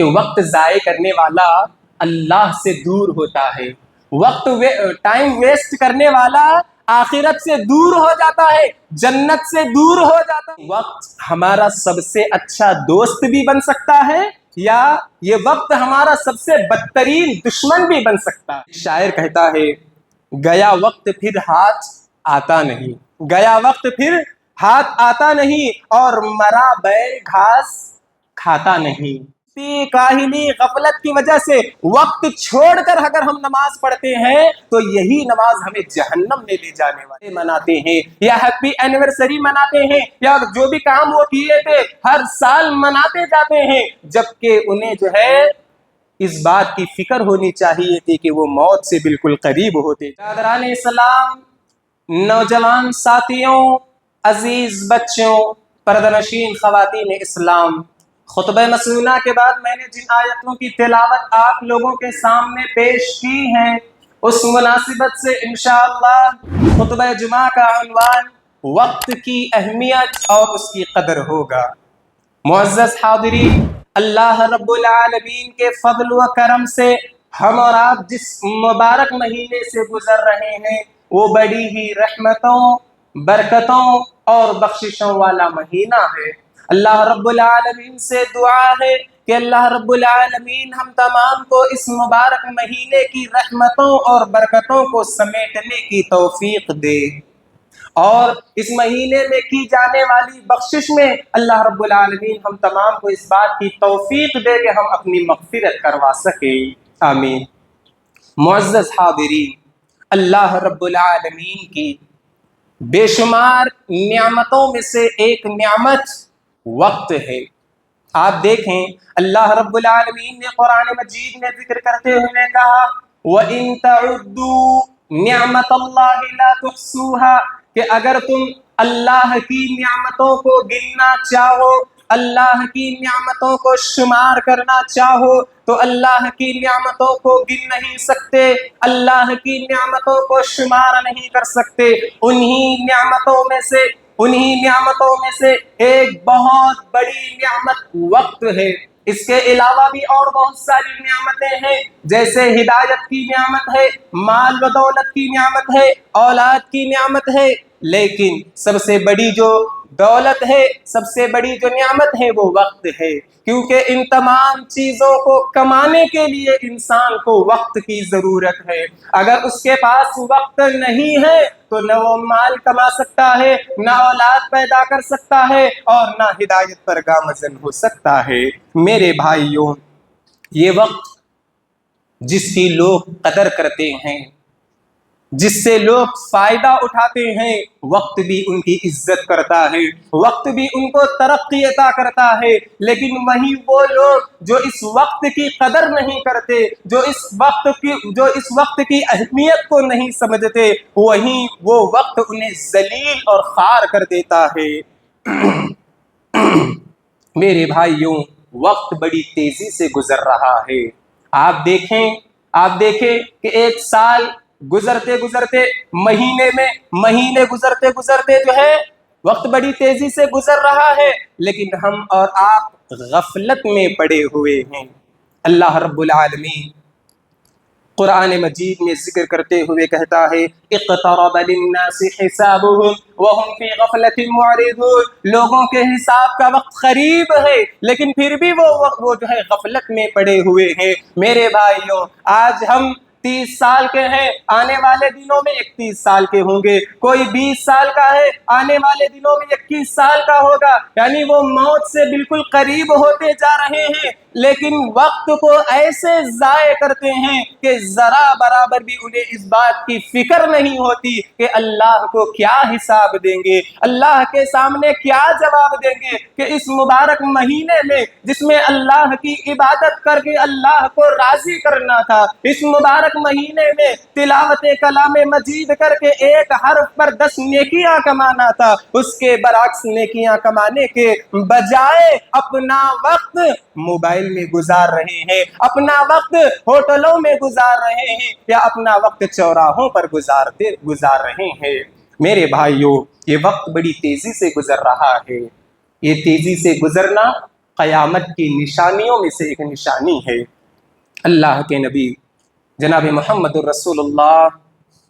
وقت ضائع کرنے والا اللہ سے دور ہوتا ہے، ٹائم ویسٹ کرنے والا آخرت سے دور ہو جاتا ہے، جنت سے دور ہو جاتا ہے۔ وقت ہمارا سب سے اچھا دوست بھی بن سکتا ہے یا یہ وقت ہمارا سب سے بدترین دشمن بھی بن سکتا ہے۔ شاعر کہتا ہے گیا وقت پھر ہاتھ آتا نہیں، گیا وقت پھر ہاتھ آتا نہیں، اور مرا بیل گھاس کھاتا نہیں۔ کاہلی غفلت کی وجہ سے وقت چھوڑ کر اگر ہم نماز پڑھتے ہیں تو یہی نماز ہمیں جہنم میں لے جانے والے مناتے ہیں، یا ہیپی اینیورسری مناتے ہیں، یا جو بھی کام وہ کیے تھے ہر سال مناتے جاتے ہیں، جبکہ انہیں جو ہے اس بات کی فکر ہونی چاہیے تھی کہ وہ موت سے بالکل قریب ہوتے۔ برادران اسلام، نوجوان ساتھیوں، عزیز بچوں، پردہ نشین خواتین اسلام، خطبہ مسنونہ کے بعد میں نے جن آیتوں کی تلاوت آپ لوگوں کے سامنے پیش کی ہے، اس مناسبت سے انشاءاللہ خطبہ جمعہ کا عنوان وقت کی اہمیت اور اس کی قدر ہوگا۔ معزز حاضرین، اللہ رب العالمین کے فضل و کرم سے ہم اور آپ جس مبارک مہینے سے گزر رہے ہیں وہ بڑی ہی رحمتوں، برکتوں اور بخششوں والا مہینہ ہے۔ اللہ رب العالمین سے دعا ہے کہ اللہ رب العالمین ہم تمام کو اس مبارک مہینے کی رحمتوں اور برکتوں کو سمیٹنے کی توفیق دے، اور اس مہینے میں کی جانے والی بخشش میں اللہ رب العالمین ہم تمام کو اس بات کی توفیق دے کہ ہم اپنی مغفرت کروا سکیں، آمین۔ معزز حاضرین، اللہ رب العالمین کی بے شمار نعمتوں میں سے ایک نعمت وقت ہے۔ آپ دیکھیں اللہ رب العالمین نے قرآن مجید میں ذکر کرتے ہوئے کہا وَإِن تَعُدُّوا نِعْمَةَ اللَّهِ لَا تُحْصُوهَا، کہ اگر تم اللہ کی نعمتوں کو گننا چاہو، اللہ کی نعمتوں کو شمار کرنا چاہو تو اللہ کی نعمتوں کو گن نہیں سکتے، اللہ کی نعمتوں کو شمار نہیں کر سکتے۔ انہی نعمتوں میں سے ایک بہت بڑی نعمت وقت ہے۔ اس کے علاوہ بھی اور بہت ساری نعمتیں ہیں، جیسے ہدایت کی نعمت ہے، مال و دولت کی نعمت ہے، اولاد کی نعمت ہے، لیکن سب سے بڑی جو دولت ہے، سب سے بڑی جو نعمت ہے وہ وقت ہے، کیونکہ ان تمام چیزوں کو کمانے کے لیے انسان کو وقت کی ضرورت ہے۔ اگر اس کے پاس وقت نہیں ہے تو نہ وہ مال کما سکتا ہے، نہ اولاد پیدا کر سکتا ہے، اور نہ ہدایت پر گامزن ہو سکتا ہے۔ میرے بھائیوں، یہ وقت جس کی لوگ قدر کرتے ہیں، جس سے لوگ فائدہ اٹھاتے ہیں، وقت بھی ان کی عزت کرتا ہے، وقت بھی ان کو ترقی عطا کرتا ہے، لیکن وہی وہ لوگ جو اس وقت کی قدر نہیں کرتے، جو اس وقت کی اہمیت کو نہیں سمجھتے، وہیں وہ وقت انہیں ذلیل اور خوار کر دیتا ہے۔ میرے بھائیوں، وقت بڑی تیزی سے گزر رہا ہے۔ آپ دیکھیں کہ ایک سال گزرتے گزرتے مہینے گزرتے جو ہے وقت بڑی تیزی سے گزر رہا ہے، لیکن ہم اور آپ غفلت میں پڑے ہوئے ہیں۔ اللہ رب العالمین قرآن مجید میں ذکر کرتے ہوئے کہتا ہے اقترب للناس حسابهم وهم في غفلة معرضون، لوگوں کے حساب کا وقت قریب ہے لیکن پھر بھی وہ جو ہے غفلت میں پڑے ہوئے ہیں۔ میرے بھائیوں، آج ہم 30 سال کے ہیں، آنے والے دنوں میں 31 سال کے ہوں گے، کوئی 20 سال کا ہے، آنے والے دنوں میں 21 سال کا ہوگا، یعنی وہ موت سے بالکل قریب ہوتے جا رہے ہیں، لیکن وقت کو ایسے ضائع کرتے ہیں کہ ذرا برابر بھی انہیں اس بات کی فکر نہیں ہوتی کہ اللہ کو کیا حساب دیں گے، اللہ کے سامنے کیا جواب دیں گے، کہ اس مبارک مہینے میں جس میں اللہ کی عبادت کر کے اللہ کو راضی کرنا تھا، اس مبارک مہینے میں تلاوت کلام مجید کر کے ایک حرف پر 10 نیکیاں کمانا تھا، اس کے برعکس نیکیاں کمانے کے بجائے اپنا وقت موبائل میں گزار رہے ہیں، اپنا وقت ہوٹلوں میں گزار رہے ہیں، یا اپنا وقت چوراہوں پر گزار رہے ہیں۔ میرے بھائیوں، یہ وقت بڑی تیزی سے گزر رہا ہے، یہ تیزی سے گزرنا قیامت کی نشانیوں میں سے ایک نشانی ہے۔ اللہ کے نبی جناب محمد الرسول اللہ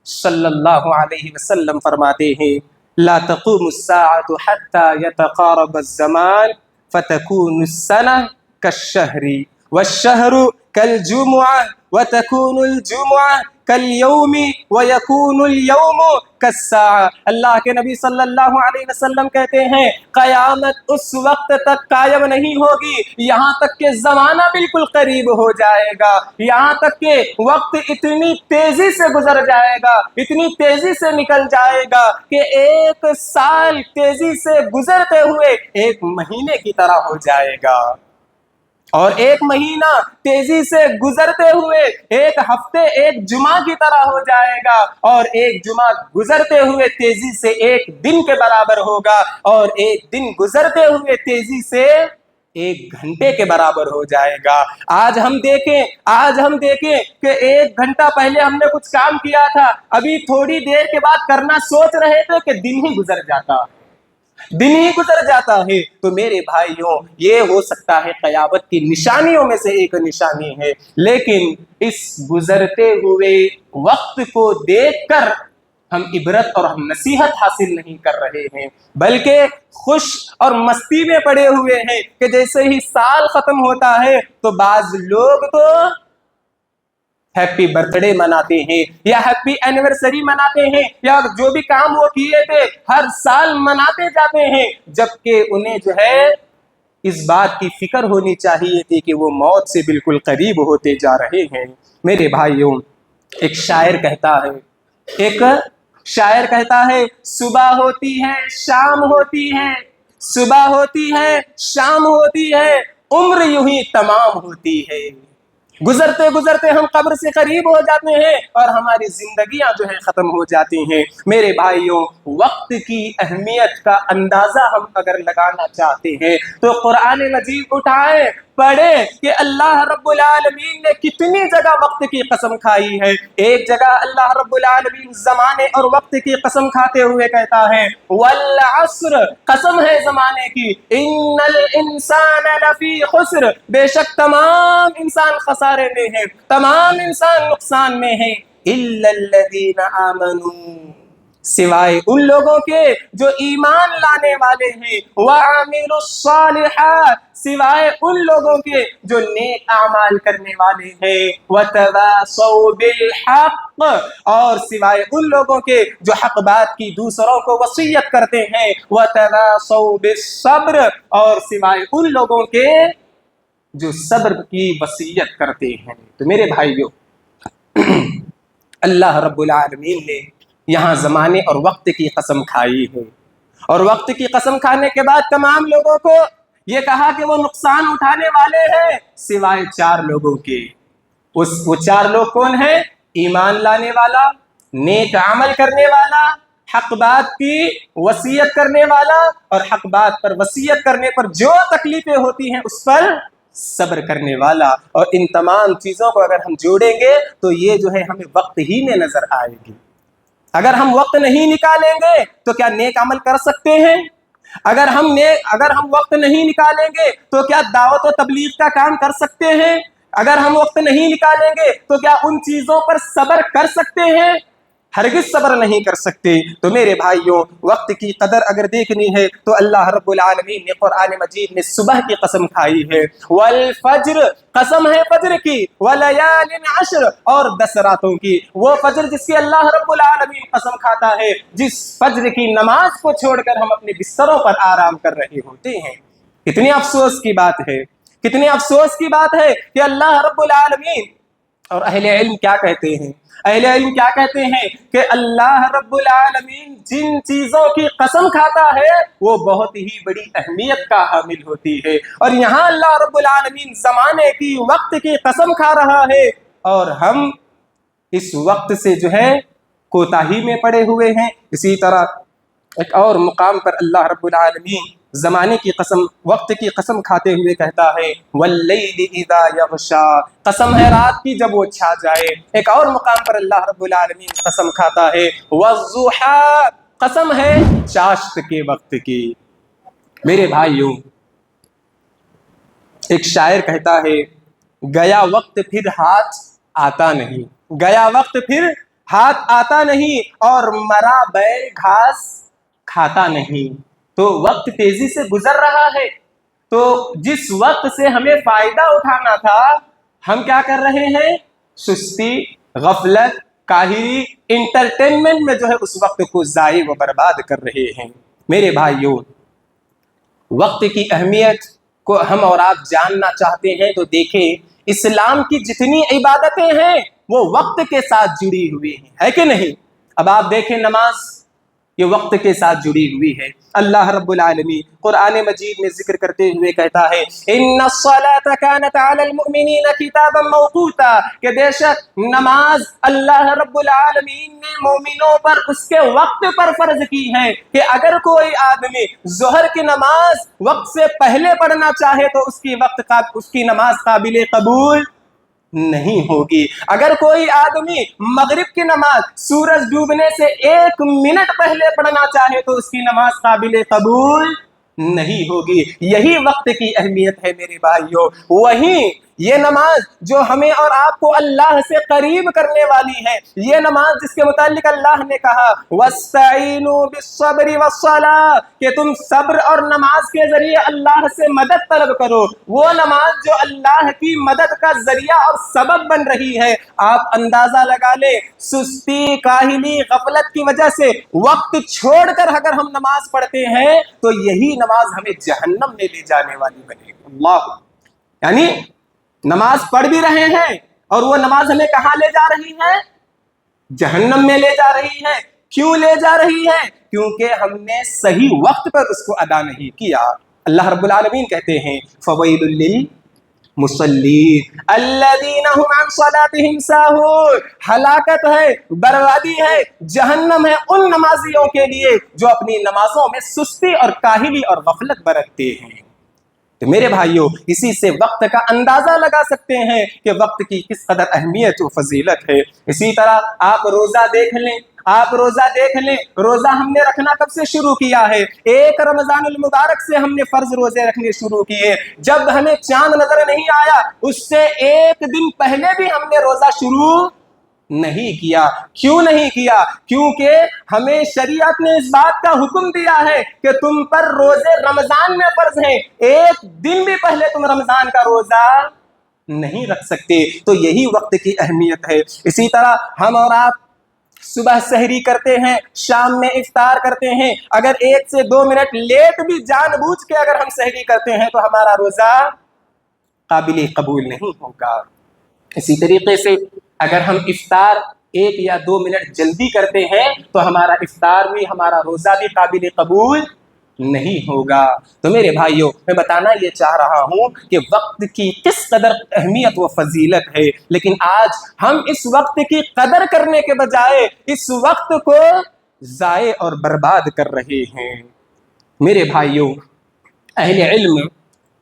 صلی اللہ علیہ وسلم فرماتے ہیں لا تقوم الساعة حتى يتقارب الزمان فتكون السنة كالشهر والشهر كالجمعة وتكون الجمعة كاليوم ويكون اليوم كالساعة۔ اللہ کے نبی صلی اللہ علیہ وسلم کہتے ہیں قیامت اس وقت تک قائم نہیں ہوگی یہاں تک کہ زمانہ بالکل قریب ہو جائے گا، یہاں تک کہ وقت اتنی تیزی سے گزر جائے گا، اتنی تیزی سے نکل جائے گا کہ ایک سال تیزی سے گزرتے ہوئے ایک مہینے کی طرح ہو جائے گا، اور ایک مہینہ تیزی سے گزرتے ہوئے ایک ہفتے ایک جمعہ کی طرح ہو جائے گا، اور ایک جمعہ گزرتے ہوئے تیزی سے ایک دن کے برابر ہوگا، اور ایک دن گزرتے ہوئے تیزی سے ایک گھنٹے کے برابر ہو جائے گا۔ آج ہم دیکھیں کہ ایک گھنٹہ پہلے ہم نے کچھ کام کیا تھا، ابھی تھوڑی دیر کے بعد کرنا سوچ رہے تھے کہ دن ہی گزر جاتا ہے۔ تو میرے بھائیوں یہ ہو سکتا ہے قیامت کی نشانیوں میں سے ایک نشانی ہے، لیکن اس گزرتے ہوئے وقت کو دیکھ کر ہم عبرت اور ہم نصیحت حاصل نہیں کر رہے ہیں، بلکہ خوش اور مستی میں پڑے ہوئے ہیں کہ جیسے ہی سال ختم ہوتا ہے تو بعض لوگ تو ہیپی برتھ ڈے مناتے ہیں یا ہیپی اینیورسری مناتے ہیں یا جو بھی کام وہ کیے تھے ہر سال مناتے جاتے ہیں، جبکہ انہیں جو ہے اس بات کی فکر ہونی چاہیے تھی کہ وہ موت سے بالکل قریب ہوتے جا رہے ہیں۔ میرے بھائیوں ایک شاعر کہتا ہے صبح ہوتی ہے شام ہوتی ہے، صبح ہوتی ہے شام ہوتی ہے، عمر یوں ہی تمام ہوتی ہے۔ گزرتے گزرتے ہم قبر سے قریب ہو جاتے ہیں اور ہماری زندگیاں جو ہے ختم ہو جاتی ہیں۔ میرے بھائیوں وقت کی اہمیت کا اندازہ ہم اگر لگانا چاہتے ہیں تو قرآن مجید اٹھائیں پڑھیں کہ اللہ رب العالمین نے کتنی جگہ وقت کی قسم کھائی ہے۔ ایک جگہ اللہ رب العالمین زمانے اور وقت کی قسم کھاتے ہوئے کہتا ہے والعصر، قسم ہے زمانے کی، ان الانسان لفی خسر، بے شک تمام انسان خسارے میں ہیں، تمام انسان نقصان میں ہیں، الا الذین آمنوا، سوائے ان لوگوں کے جو ایمان لانے والے ہیں، وعملوا الصالحات، سوائے ان لوگوں کے جو نیک اعمال کرنے والے ہیں، وتواصوا بالحق، اور سوائے ان لوگوں کے جو حق بات کی دوسروں کو وصیت کرتے ہیں، وتواصوا بالصبر، اور سوائے ان لوگوں کے جو صبر کی وصیت کرتے ہیں۔ تو میرے بھائیو اللہ رب العالمین نے یہاں زمانے اور وقت کی قسم کھائی ہے، اور وقت کی قسم کھانے کے بعد تمام لوگوں کو یہ کہا کہ وہ نقصان اٹھانے والے ہیں سوائے 4 لوگوں کے۔ وہ 4 لوگ کون ہیں؟ ایمان لانے والا، نیک عمل کرنے والا، حق بات کی وصیت کرنے والا، اور حق بات پر وصیت کرنے پر جو تکلیفیں ہوتی ہیں اس پر صبر کرنے والا۔ اور ان تمام چیزوں کو اگر ہم جوڑیں گے تو یہ جو ہے ہمیں وقت ہی میں نظر آئے گی۔ اگر ہم وقت نہیں نکالیں گے تو کیا نیک عمل کر سکتے ہیں؟ اگر ہم وقت نہیں نکالیں گے تو کیا دعوت و تبلیغ کا کام کر سکتے ہیں؟ اگر ہم وقت نہیں نکالیں گے تو کیا ان چیزوں پر صبر کر سکتے ہیں؟ ہرگز صبر نہیں کر سکتے۔ تو میرے بھائیوں وقت کی قدر اگر دیکھنی ہے تو اللہ رب العالمین نے قرآن مجید میں صبح کی قسم کھائی ہے، والفجر، قسم ہے فجر کی، ولیال عشر، اور 10 راتوں کی۔ وہ فجر جس کی اللہ رب العالمین قسم کھاتا ہے جس فجر کی نماز کو چھوڑ کر ہم اپنے بستروں پر آرام کر رہے ہوتے ہیں۔ کتنی افسوس کی بات ہے، کتنی افسوس کی بات ہے کہ اللہ رب العالمین اور اہل علم کیا کہتے ہیں؟ اہل علم کیا کہتے ہیں کہ اللہ رب العالمین جن چیزوں کی قسم کھاتا ہے وہ بہت ہی بڑی اہمیت کا حامل ہوتی ہے، اور یہاں اللہ رب العالمین زمانے کی، وقت کی قسم کھا رہا ہے، اور ہم اس وقت سے جو ہے کوتاہی میں پڑے ہوئے ہیں۔ اسی طرح ایک اور مقام پر اللہ رب العالمین زمانے کی قسم، وقت کی قسم کھاتے ہوئے کہتا ہے واللیل اذا یغشا، قسم ہے رات کی جب وہ چھا جائے۔ ایک اور مقام پر اللہ رب العالمین قسم کھاتا ہے والضحی، قسم ہے چاشت کے وقت کی۔ میرے بھائیوں ایک شاعر کہتا ہے گیا وقت پھر ہاتھ آتا نہیں، گیا وقت پھر ہاتھ آتا نہیں، اور مرا بیل گھاس کھاتا نہیں۔ تو وقت تیزی سے گزر رہا ہے، تو جس وقت سے ہمیں فائدہ اٹھانا تھا ہم کیا کر رہے ہیں؟ سستی، غفلت، کاہلی، انٹرٹینمنٹ میں جو ہے اس وقت کو ضائع و برباد کر رہے ہیں۔ میرے بھائیوں، وقت کی اہمیت کو ہم اور آپ جاننا چاہتے ہیں تو دیکھیں اسلام کی جتنی عبادتیں ہیں وہ وقت کے ساتھ جڑی ہوئی ہیں، ہے کہ نہیں؟ اب آپ دیکھیں نماز یہ وقت کے ساتھ جڑی ہوئی ہے۔ اللہ رب العالمین قرآن مجید میں ذکر کرتے ہوئے کہتا ہے ان الصلاۃ کانت علی المؤمنین کتابا موقوتا، کہ بے شک نماز اللہ رب العالمین نے مومنوں پر اس کے وقت پر فرض کی ہے کہ اگر کوئی آدمی ظہر کی نماز وقت سے پہلے پڑھنا چاہے تو اس کی نماز قابل قبول نہیں ہوگی۔ اگر کوئی آدمی مغرب کی نماز سورج ڈوبنے سے 1 منٹ پہلے پڑھنا چاہے تو اس کی نماز قابل قبول نہیں ہوگی۔ یہی وقت کی اہمیت ہے میرے بھائیوں۔ وہیں یہ نماز جو ہمیں اور آپ کو اللہ سے قریب کرنے والی ہے، یہ نماز جس کے متعلق اللہ نے کہا وَاسْتَعِينُوا بِالصَّبْرِ وَالصَّلَاةِ، کہ تم صبر اور نماز کے ذریعے اللہ سے مدد طلب کرو، وہ نماز جو اللہ کی مدد کا ذریعہ اور سبب بن رہی ہے۔ آپ اندازہ لگا لیں سستی، کاہلی، غفلت کی وجہ سے وقت چھوڑ کر اگر ہم نماز پڑھتے ہیں تو یہی نماز ہمیں جہنم میں لے جانے والی بنے گی۔ اللہ، یعنی نماز پڑھ بھی رہے ہیں اور وہ نماز ہمیں کہاں لے جا رہی ہے؟ جہنم میں لے جا رہی ہے۔ کیوں لے جا رہی ہے؟ کیونکہ ہم نے صحیح وقت پر اس کو ادا نہیں کیا۔ اللہ رب العالمین کہتے ہیں فویل للمصلین الذین هم عن صلاتهم ساہون، ہلاکت ہے، بربادی ہے، جہنم ہے ان نمازیوں کے لیے جو اپنی نمازوں میں سستی اور کاہلی اور غفلت برتتے ہیں۔ تو میرے بھائیوں، اسی سے وقت کا اندازہ لگا سکتے ہیں کہ وقت کی کس قدر اہمیت و فضیلت ہے۔ اسی طرح آپ روزہ دیکھ لیں، روزہ ہم نے رکھنا کب سے شروع کیا ہے؟ 1 رمضان المبارک سے ہم نے فرض روزے رکھنے شروع کیے۔ جب ہمیں چاند نظر نہیں آیا اس سے 1 دن پہلے بھی ہم نے روزہ شروع نہیں کیا۔ کیوں نہیں کیا؟ کیونکہ ہمیں شریعت نے اس بات کا حکم دیا ہے کہ تم پر روزے رمضان میں فرض ہیں، 1 دن بھی پہلے تم رمضان کا روزہ نہیں رکھ سکتے۔ تو یہی وقت کی اہمیت ہے۔ اسی طرح ہم اور آپ صبح سحری کرتے ہیں، شام میں افطار کرتے ہیں، اگر 1 سے 2 منٹ لیٹ بھی جان بوجھ کے اگر ہم سحری کرتے ہیں تو ہمارا روزہ قابل قبول نہیں ہوگا۔ اسی طریقے سے اگر ہم افطار 1 یا 2 منٹ جلدی کرتے ہیں تو ہمارا افطار بھی، ہمارا روزہ بھی قابل قبول نہیں ہوگا۔ تو میرے بھائیوں، میں بتانا یہ چاہ رہا ہوں کہ وقت کی کس قدر اہمیت و فضیلت ہے، لیکن آج ہم اس وقت کی قدر کرنے کے بجائے اس وقت کو ضائع اور برباد کر رہے ہیں۔ میرے بھائیوں، اہل علم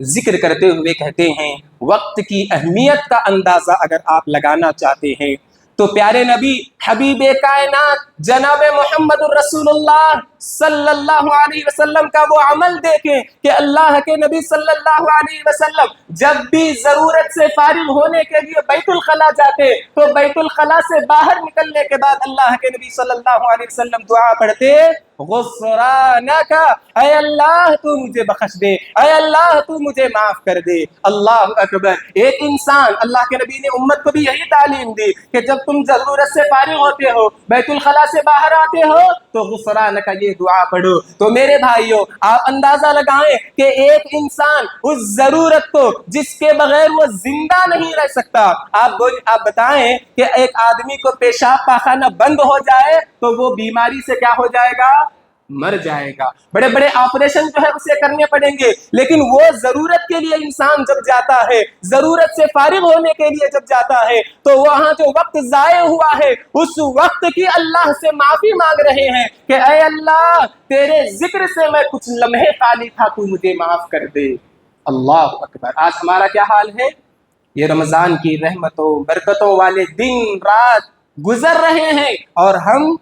ذکر کرتے ہوئے کہتے ہیں وقت کی اہمیت کا اندازہ اگر آپ لگانا چاہتے ہیں تو پیارے نبی حبیب کائنات جناب محمد الرسول اللہ صلی اللہ علیہ وسلم کا وہ عمل دیکھیں کہ اللہ کے نبی صلی اللہ علیہ وسلم جب بھی ضرورت سے فارغ ہونے کے لیے بیت الخلا جاتے تو بیت الخلا سے باہر نکلنے کے بعد اللہ کے نبی صلی اللہ علیہ وسلم دعا پڑھتے غفرانک، اے اللہ تو مجھے بخش دے، اے اللہ تو مجھے معاف کر دے۔ اللہ اکبر۔ ایک انسان، اللہ کے نبی نے امت کو بھی یہی تعلیم دی کہ جب تم ضرورت سے فارغ ہوتے ہو، بیت الخلا سے باہر آتے ہو تو غفرانک یہ دعا پڑھو۔ تو میرے بھائیوں، آپ اندازہ لگائیں کہ ایک انسان اس ضرورت کو جس کے بغیر وہ زندہ نہیں رہ سکتا، آپ بتائیں کہ ایک آدمی کو پیشاب پاخانہ بند ہو جائے تو وہ بیماری سے کیا ہو جائے گا؟ مر جائے گا۔ بڑے بڑے آپریشن جو ہے اسے کرنے پڑیں گے، لیکن وہ ضرورت کے لیے انسان جب جاتا ہے، ضرورت سے فارغ ہونے کے لیے جب جاتا ہے تو وہاں جو وقت ضائع ہوا ہے اس وقت کی اللہ سے معافی مانگ رہے ہیں کہ اے اللہ تیرے ذکر سے میں کچھ لمحے خالی تھا، تو مجھے معاف کر دے۔ اللہ اکبر۔ آج ہمارا کیا حال ہے؟ یہ رمضان کی رحمتوں برکتوں والے دن رات گزر رہے ہیں اور ہم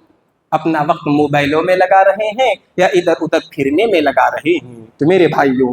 اپنا وقت موبائلوں میں لگا رہے ہیں یا ادھر ادھر پھرنے میں لگا رہے ہیں۔ تو میرے بھائیوں،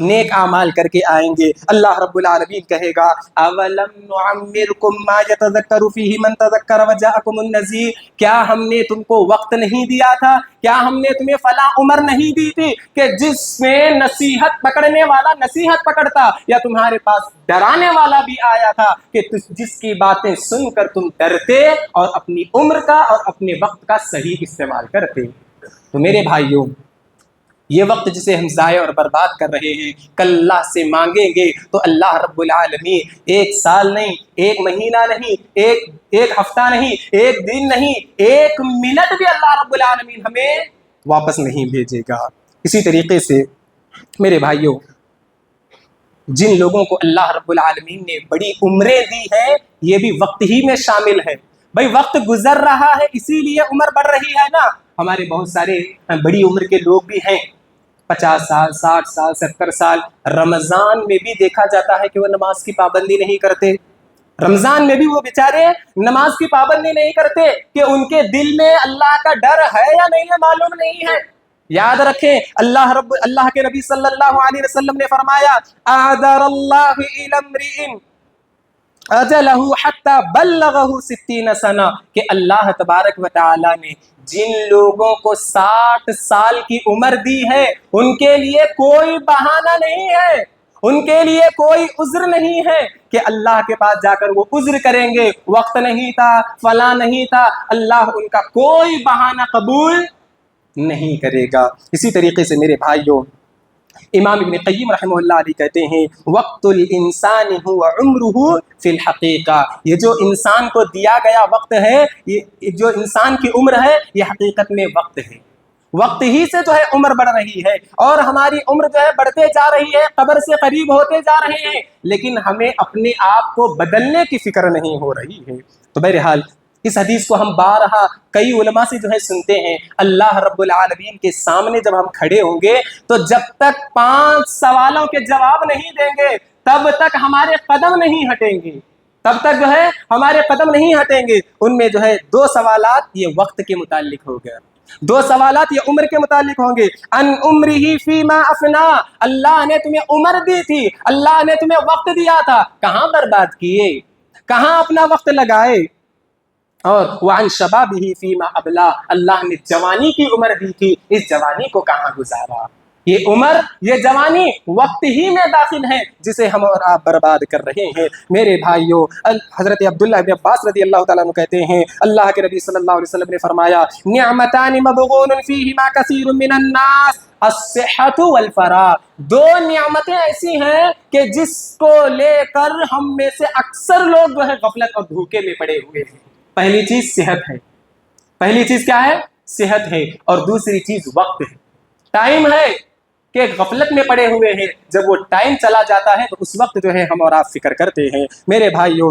نیک اعمال کر کے آئیں گے، اللہ رب العالمین کہے گا اولم نعمرکم ما یتذکر فیہ من تذکر وجاءکم النذیر، کیا ہم نے تم کو وقت نہیں دیا تھا، کیا ہم نے تمہیں فلاں عمر نہیں دی تھی کہ جس میں نصیحت پکڑنے والا نصیحت پکڑتا، یا تمہارے پاس ڈرانے والا بھی آیا تھا کہ جس کی باتیں سن کر تم ڈرتے اور اپنی عمر کا اور اپنے وقت کا صحیح استعمال کرتے۔ تو میرے بھائیوں، یہ وقت جسے ہم ضائع اور برباد کر رہے ہیں، کل اللہ سے مانگیں گے تو اللہ رب العالمین ایک سال نہیں، ایک مہینہ نہیں، ایک ہفتہ نہیں، ایک دن نہیں، ایک منٹ بھی اللہ رب العالمین ہمیں واپس نہیں بھیجے گا۔ اسی طریقے سے میرے بھائیوں، جن لوگوں کو اللہ رب العالمین نے بڑی عمریں دی ہیں، یہ بھی وقت ہی میں شامل ہے۔ بھائی وقت گزر رہا ہے اسی لیے عمر بڑھ رہی ہے نا۔ ہمارے بہت سارے بڑی عمر کے لوگ بھی ہیں، 50 سال، 60 سال، 70 سال، رمضان میں بھی دیکھا جاتا ہے کہ وہ نماز کی پابندی نہیں کرتے۔ رمضان میں بھی وہ بیچارے نماز کی پابندی نہیں کرتے کہ ان کے دل میں اللہ کا ڈر ہے یا نہیں ہے معلوم نہیں ہے۔ یاد رکھیں، اللہ کے نبی صلی اللہ علیہ وسلم نے فرمایا اعذر اللہ الی امرئ اجلہ حتی بلغہ 60 سنہ، کہ اللہ تبارک و تعالی نے جن لوگوں کو 60 سال کی عمر دی ہے ان کے لیے کوئی بہانہ نہیں ہے، ان کے لیے کوئی عذر نہیں ہے کہ اللہ کے پاس جا کر وہ عذر کریں گے وقت نہیں تھا، فلاں نہیں تھا، اللہ ان کا کوئی بہانہ قبول نہیں کرے گا۔ اسی طریقے سے میرے بھائیوں، امام ابن قیم رحمہ اللہ علیہ کہتے ہیں وقت الانسان هو عمره فی الحقیقہ، یہ جو انسان کو دیا گیا وقت ہے، یہ جو انسان کی عمر ہے، یہ حقیقت میں وقت ہے۔ وقت ہی سے جو ہے عمر بڑھ رہی ہے اور ہماری عمر جو ہے بڑھتے جا رہی ہے، قبر سے قریب ہوتے جا رہے ہیں، لیکن ہمیں اپنے آپ کو بدلنے کی فکر نہیں ہو رہی ہے۔ تو بہرحال اس حدیث کو ہم بارہا کئی علماء سے جو ہے سنتے ہیں، اللہ رب العالمین کے سامنے جب ہم کھڑے ہوں گے تو جب تک 5 سوالوں کے جواب نہیں دیں گے تب تک ہمارے قدم نہیں ہٹیں گے، تب تک جو ہے ہمارے قدم نہیں ہٹیں گے۔ ان میں جو ہے 2 سوالات یہ وقت کے متعلق ہو گیا، 2 سوالات یہ عمر کے متعلق ہوں گے۔ ان عمرہ فیما افنا، اللہ نے تمہیں عمر دی تھی، اللہ نے تمہیں وقت دیا تھا، کہاں برباد کیے، کہاں اپنا وقت لگائے۔ اور وعن شبابہ فیما ابلا، اللہ نے جوانی کی عمر دی تھی، اس جوانی کو کہاں گزارا۔ یہ عمر، یہ جوانی وقت ہی میں داخل ہے جسے ہم اور آپ برباد کر رہے ہیں۔ میرے بھائیوں، حضرت عبداللہ بن عباس رضی اللہ تعالیٰ عنہ کہتے ہیں اللہ کے نبی صلی اللہ علیہ وسلم نے فرمایا نعمتان مبغون فیہما کثیر من الناس الصحۃ والفراغ، 2 نعمتیں ایسی ہیں کہ جس کو لے کر ہم میں سے اکثر لوگ جو ہے غفلت اور دھوکے میں پڑے ہوئے ہیں۔ پہلی چیز صحت ہے، پہلی چیز کیا ہے؟ صحت ہے، اور دوسری چیز وقت ہے، ٹائم ہے کہ غفلت میں پڑے ہوئے ہیں۔ جب وہ ٹائم چلا جاتا ہے تو اس وقت جو ہے ہم اور آپ فکر کرتے ہیں۔ میرے بھائیوں،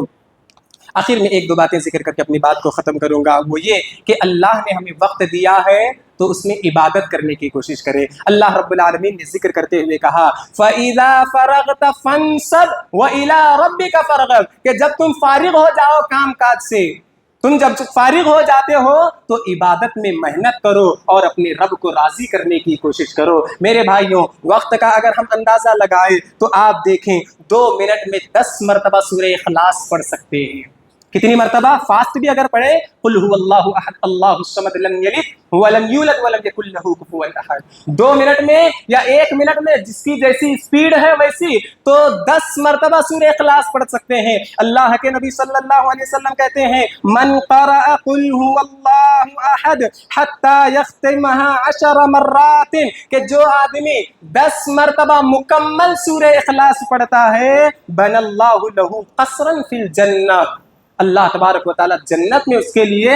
آخر میں 1-2 باتیں ذکر کر کے اپنی بات کو ختم کروں گا، وہ یہ کہ اللہ نے ہمیں وقت دیا ہے تو اس میں عبادت کرنے کی کوشش کریں۔ اللہ رب العالمین نے ذکر کرتے ہوئے کہا فَإِذَا فَرَغْتَ فَانْصَبْ وَإِلَىٰ رَبِّكَ فَارْغَب، کہ جب تم فارغ ہو جاؤ کام کاج سے، تم جب فارغ ہو جاتے ہو تو عبادت میں محنت کرو اور اپنے رب کو راضی کرنے کی کوشش کرو۔ میرے بھائیوں، وقت کا اگر ہم اندازہ لگائیں تو آپ دیکھیں 2 منٹ میں 10 مرتبہ سورہ اخلاص پڑھ سکتے ہیں۔ کتنی مرتبہ؟ فاسٹ بھی اگر پڑھے قل هو اللہ احد اللہ الصمد لم یلد ولم یولد ولم یکن له کفوا احد، 2 منٹ میں یا 1 منٹ میں جس کی جیسی سپیڈ ہے ویسی تو 10 مرتبہ سورہ اخلاص پڑھ سکتے ہیں۔ اللہ کے نبی صلی اللہ علیہ وسلم کہتے ہیں من قرأ قل هو اللہ احد حتی یختمها 10 مرات، کہ جو آدمی 10 مرتبہ مکمل سورہ اخلاص پڑھتا ہے بن اللہ له قصرا فی الجنہ، اللہ تبارک و تعالیٰ جنت میں اس کے لیے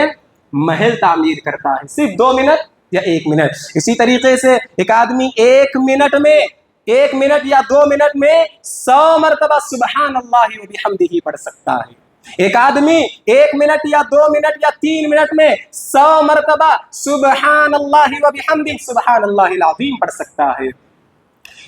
محل تعمیر کرتا ہے، صرف 2 منٹ یا 1 منٹ۔ اسی طریقے سے ایک آدمی 1 منٹ میں 1 منٹ یا 2 منٹ میں 100 مرتبہ سبحان اللہ و بحمدہ پڑھ سکتا ہے۔ ایک آدمی 1 منٹ یا 2 منٹ یا 3 منٹ میں 100 مرتبہ سبحان اللہ و بحمدہ سبحان اللہ العظیم پڑھ سکتا ہے۔